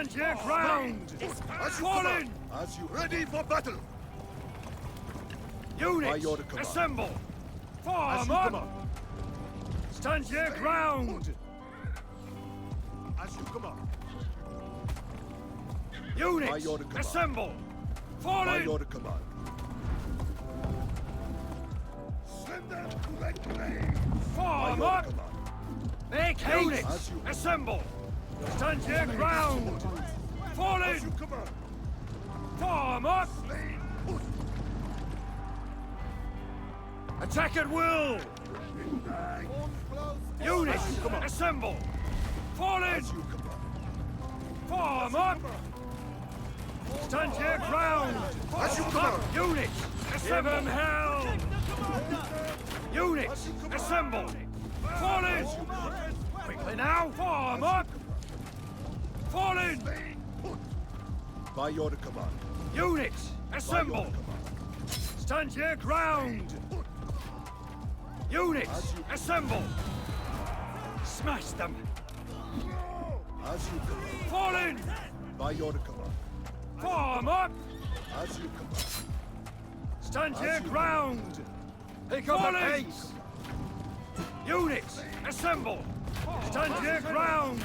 Stand your ground! Fall in! As you ready for battle! Units, assemble! Form up! Stand your ground! As you come up! Units, assemble! Fall By in! your command! Send them to the grave! Form up! Make units, assemble! Stand your ground! Fall As you in! command! Form up! Attack at will! Units, assemble! Fall in! As you command! Form up! Stand your ground! As you command! Units, assemble! Give 'em hell! Units, assemble! Fall in! Quickly now! Form up! Fall in! By your command! Units, By your assemble! command! Stand your ground! Units, assemble! Smash them! As you command! Fall in! By your command! Form up! As you command! Stand your ground! Pick up the pace! Units, assemble! Stand your ground!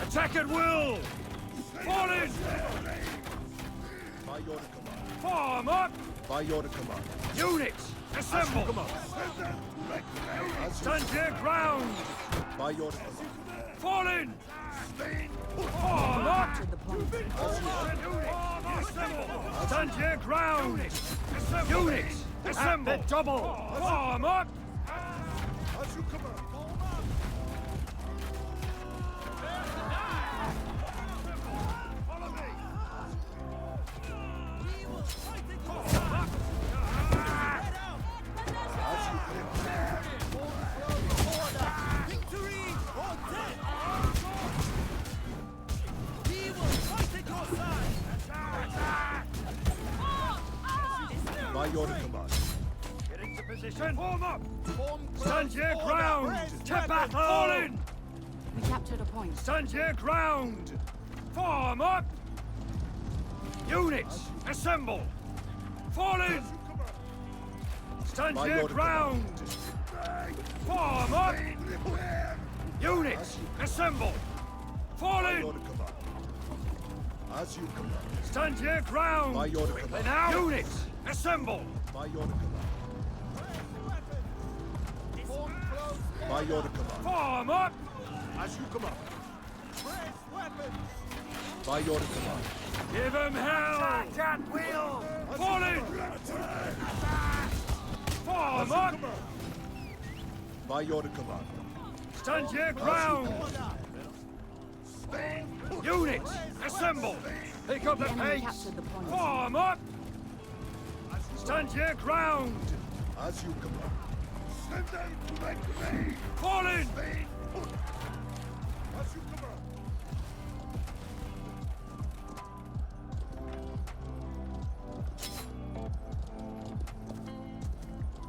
Attack at will! Fall in! By your command! Form up! By your command! Units, assemble! Stand your ground! By your command! Fall in! Form up! Units, assemble! Stand your ground! Units, assemble! Double! Form up! As you command! By your command! Get into position! Form up! Stand your ground! To battle! Fall in! We captured a point. Stand your ground! Form up! Units, assemble! Fall in! Stand By your your ground! Form up! Units, assemble! Fall By your in! command! As you command! Stand your ground! By your Quickly command! now! Units, assemble! By your command! By your command! Form up! As you command! By your command! Give 'em hell! Attack at will! Fall in! Form up! By your command! Stand your ground! Units, assemble! Pick up the The enemy pace! captured the point. Form up! Stand your ground! As you command! Send them to the grave! Fall in! As you command!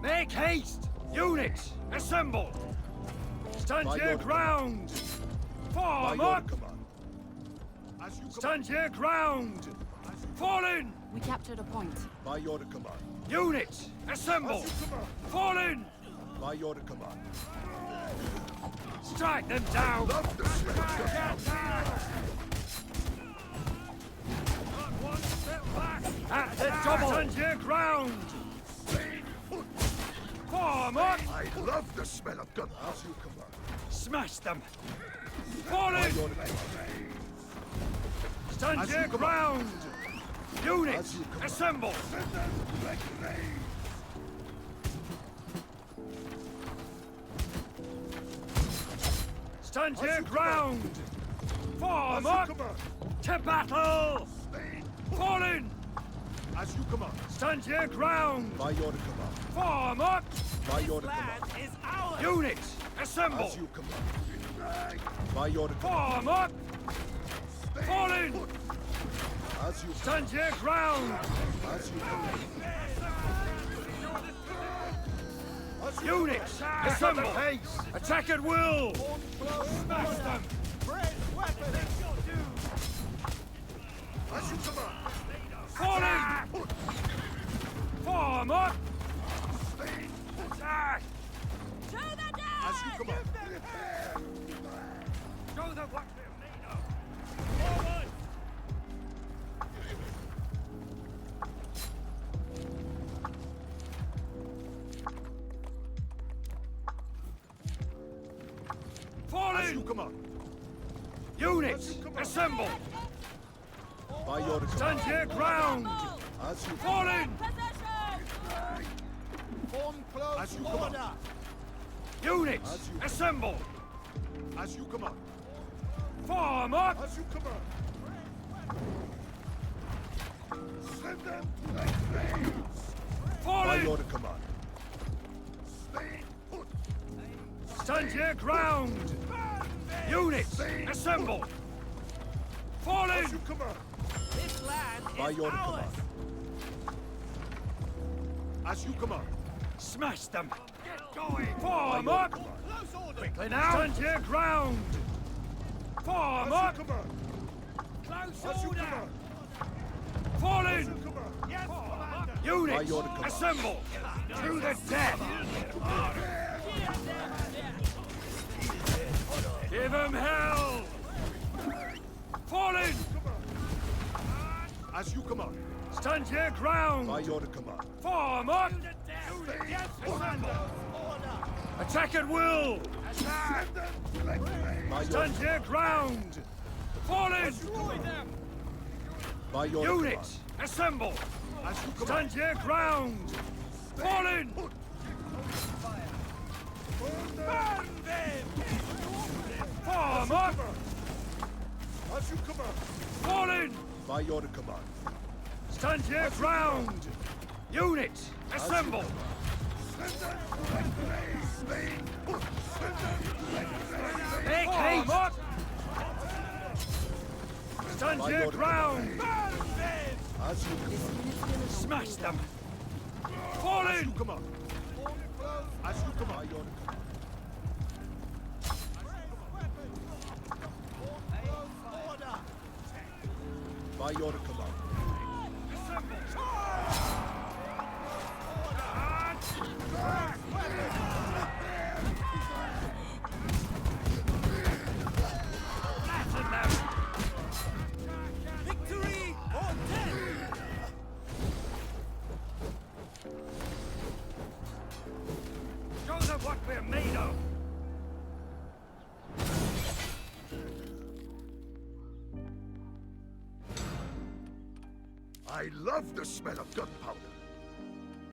Make haste! Units, assemble! Stand By your your ground! By Form your up! command! As you command! Stand your ground! Fall in! We captured a point. By your command! Units, assemble! As you command! Fall in! By your command! Strike them down! Love the smell of Not one step back! At the double! Stand your ground! Form up! I love the smell of gun. As you command! Smash them! Fall By in! your command! Stand As you your command. ground! Units, As you command. assemble! Send them to the grave! Stand As your you ground! Form As you up! command! To battle! Fall in! As you command! Stand your ground! By your command! Form up! By your command! Is ours! Units, assemble! As you command! By your command! Form up! Fall in! As you Stand your ground! As you command! Units, assemble! Attack at will! Smash them! As you command. Fall in! Form up! Attack! To the dead! As you command. Show them what we're made of! Forward! Fall As you in! command. Units, assemble! By your Stand command. your ground! As you Fall in! Possession! Form close. As you command. Units, As you- assemble! As you command. Form up! As you command. Send them to their graves. Fall By in! your command. Stay put. Stand your ground! Units, assemble! Fall As in! you command. This land By is your ours. command. As you command. Smash them! Get going! Form By your up! command. Close order. Quickly now! Stand your ground! Form As up! you command. Close As you order! command. Fall As in! you command. Yes, Commander. By Units, your command. assemble! To the death! Give them hell! Fall in! As you command. Stand your ground! By your command. Form up! Yes, Commander. Order. Attack at will! Send them to their graves. By your, Stand your ground! Fall in! Destroy them. by your Units, assemble! command. As you command. Stand your ground! Fall in! Burn them. Form up! As you command. Fall in! By your command. Stand your ground! Units, assemble! Send them to their graves. Send them to their graves. Make haste! Up! Stand By your your ground! Burn them. As you command. Smash them! Fall As you in! command. As you command. By your command. Order. By your command. Flatten them! Victory or death. Show them what we're made of! I love the smell of gunpowder.